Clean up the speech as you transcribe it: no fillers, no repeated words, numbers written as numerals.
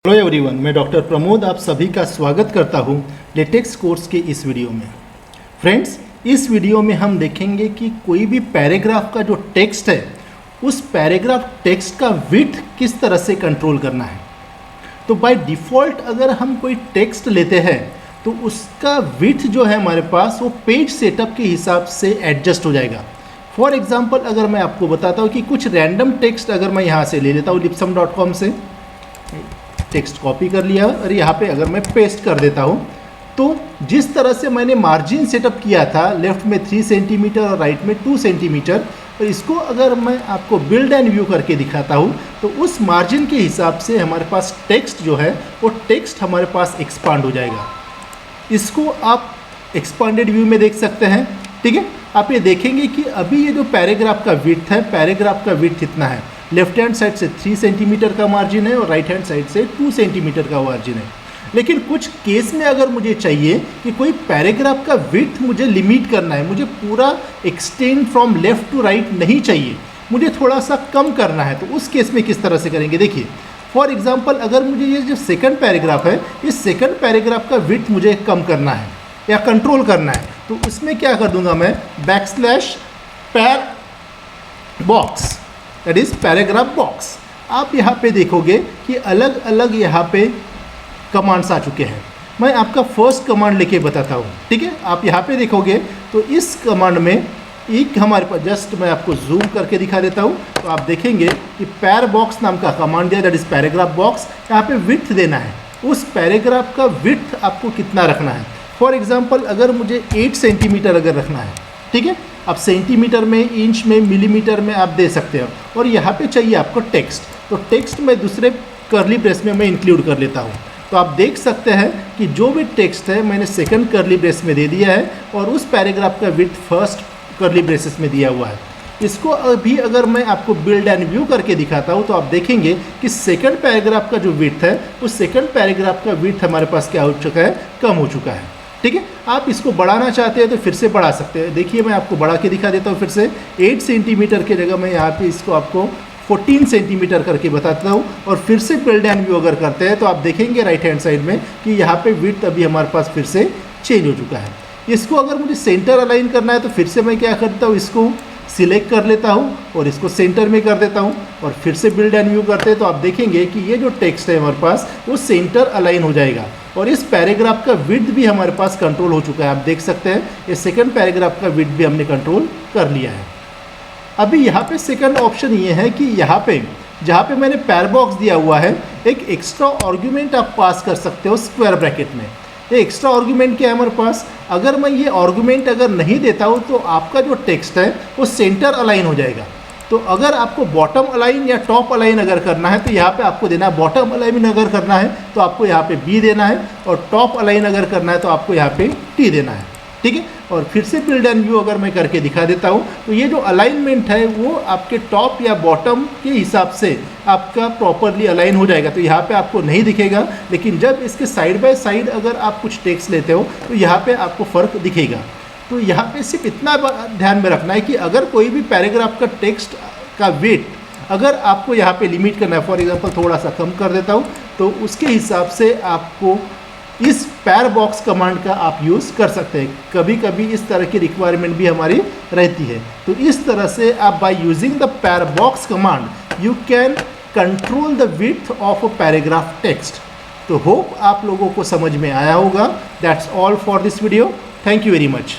Hello everyone, मैं doctor Pramod आप सभी का स्वागत करता हूं लेटेक्स कोर्स के इस वीडियो में। फ्रेंड्स, इस वीडियो में हम देखेंगे कि कोई भी पैराग्राफ का जो टेक्स्ट है उस पैराग्राफ टेक्स्ट का विड्थ किस तरह से कंट्रोल करना है। तो बाय डिफ़ॉल्ट अगर हम कोई टेक्स्ट लेते हैं तो उसका विड्थ जो है हमारे पास वो पेज सेटअप के हिसाब से एडजस्ट हो जाएगा। फॉर एग्जाम्पल अगर मैं आपको बताता हूँ कि कुछ रैंडम टेक्स्ट अगर मैं यहाँ से ले लेता हूँ dipsum.com से टेक्स्ट कॉपी कर लिया और यहाँ पे अगर मैं पेस्ट कर देता हूँ तो जिस तरह से मैंने मार्जिन सेटअप किया था लेफ्ट में 3 सेंटीमीटर और राइट में 2 सेंटीमीटर, तो इसको अगर मैं आपको बिल्ड एंड व्यू करके दिखाता हूँ तो उस मार्जिन के हिसाब से हमारे पास टेक्स्ट जो है वो टेक्स्ट हमारे पास एक्सपांड हो जाएगा। इसको आप एक्सपांडेड व्यू में देख सकते हैं। ठीक है, आप ये देखेंगे कि अभी ये जो पैराग्राफ का विड्थ है, पैराग्राफ का विड्थ इतना है। लेफ्ट हैंड साइड से 3 सेंटीमीटर का मार्जिन है और राइट हैंड साइड से 2 सेंटीमीटर का मार्जिन है। लेकिन कुछ केस में अगर मुझे चाहिए कि कोई पैराग्राफ का विड्थ मुझे लिमिट करना है, मुझे पूरा extend from left to right नहीं चाहिए, मुझे थोड़ा सा कम करना है, तो उस केस में किस तरह से करेंगे देखिए। फॉर एग्जाम्पल अगर मुझे ये जो सेकंड पैराग्राफ है, इस सेकंड पैराग्राफ का विड्थ मुझे कम करना है या कंट्रोल करना है, तो उसमें क्या कर दूंगा मैं, backslash box that is paragraph box. आप यहाँ पे देखोगे कि अलग अलग यहाँ पे कमांड्स आ चुके हैं। मैं आपका फर्स्ट कमांड लेके बताता हूँ। ठीक है, आप यहाँ पे देखोगे तो इस कमांड में एक हमारे पास, जस्ट मैं आपको जूम करके दिखा देता हूँ, तो आप देखेंगे कि पैर बॉक्स नाम का कमांड दिया दैट इज़ पैराग्राफ बॉक्स। यहाँ पे विड्थ देना है, उस पैराग्राफ का विड्थ आपको कितना रखना है। फॉर एग्जाम्पल अगर मुझे 8 सेंटीमीटर अगर रखना है, ठीक है, आप सेंटीमीटर में, इंच में, मिलीमीटर में आप दे सकते हो, और यहाँ पे चाहिए आपको टेक्स्ट, तो टेक्स्ट मैं दूसरे कर्ली ब्रेस में मैं इंक्लूड कर लेता हूँ। तो आप देख सकते हैं कि जो भी टेक्स्ट है मैंने सेकंड कर्ली ब्रेस में दे दिया है और उस पैराग्राफ का विड्थ फर्स्ट कर्ली ब्रेसेस में दिया हुआ है। इसको अभी अगर मैं आपको बिल्ड एंड व्यू करके दिखाता हूँ तो आप देखेंगे कि सेकंड पैराग्राफ का जो विड्थ है उस सेकंड पैराग्राफ का विड्थ हमारे पास क्या हो चुका है, कम हो चुका है। ठीक है, आप इसको बढ़ाना चाहते हैं तो फिर से बढ़ा सकते हैं। देखिए मैं आपको बढ़ा के दिखा देता हूँ फिर से। 8 सेंटीमीटर की जगह मैं यहाँ पे इसको आपको 14 सेंटीमीटर करके बताता हूँ, और फिर से बिल्ड एंड व्यू अगर करते हैं तो आप देखेंगे राइट हैंड साइड में कि यहाँ पे विड्थ अभी हमारे पास फिर से चेंज हो चुका है। इसको अगर मुझे सेंटर अलाइन करना है तो फिर से मैं क्या करता हूँ, इसको सिलेक्ट कर लेता हूँ और इसको सेंटर में कर देता हूँ, और फिर से बिल्ड एंड व्यू करते हैं तो आप देखेंगे कि ये जो टेक्स्ट है हमारे पास वो सेंटर अलाइन हो जाएगा, और इस पैराग्राफ का विड्थ भी हमारे पास कंट्रोल हो चुका है। आप देख सकते हैं ये सेकंड पैराग्राफ का विड्थ भी हमने कंट्रोल कर लिया है। अभी यहाँ पे सेकंड ऑप्शन ये है कि यहाँ पे जहाँ पे मैंने पैर बॉक्स दिया हुआ है, एक एक्स्ट्रा आर्गुमेंट आप पास कर सकते हो स्क्वायर ब्रैकेट में। ये एक्स्ट्रा आर्गुमेंट क्या है हमारे पास, अगर मैं ये आर्गुमेंट अगर नहीं देता हूँ तो आपका जो टेक्स्ट है वो सेंटर अलाइन हो जाएगा। तो अगर आपको बॉटम अलाइन या टॉप अलाइन अगर करना है तो यहाँ पे आपको देना है, बॉटम अलाइन अगर करना है तो आपको यहाँ पे बी देना है, और टॉप अलाइन अगर करना है तो आपको यहाँ पे टी देना है। ठीक है, और फिर से बिल्ड एंड व्यू अगर मैं करके दिखा देता हूँ तो ये जो अलाइनमेंट है वो आपके टॉप या बॉटम के हिसाब से आपका प्रॉपरली अलाइन हो जाएगा। तो यहाँ पे आपको नहीं दिखेगा, लेकिन जब इसके साइड बाय साइड अगर आप कुछ टेक्स्ट लेते हो तो यहाँ पे आपको फ़र्क दिखेगा। तो यहाँ पे सिर्फ इतना ध्यान में रखना है कि अगर कोई भी पैराग्राफ का टेक्स्ट का वेट अगर आपको यहाँ पे लिमिट करना है, फॉर एग्जांपल थोड़ा सा कम कर देता हूँ, तो उसके हिसाब से आपको इस पैर बॉक्स कमांड का आप यूज़ कर सकते हैं। कभी कभी इस तरह की रिक्वायरमेंट भी हमारी रहती है। तो इस तरह से आप बाय यूजिंग द पैर box command you can control the width of a paragraph text. तो होप आप लोगों को समझ में आया होगा। That's all for this video. Thank you very much.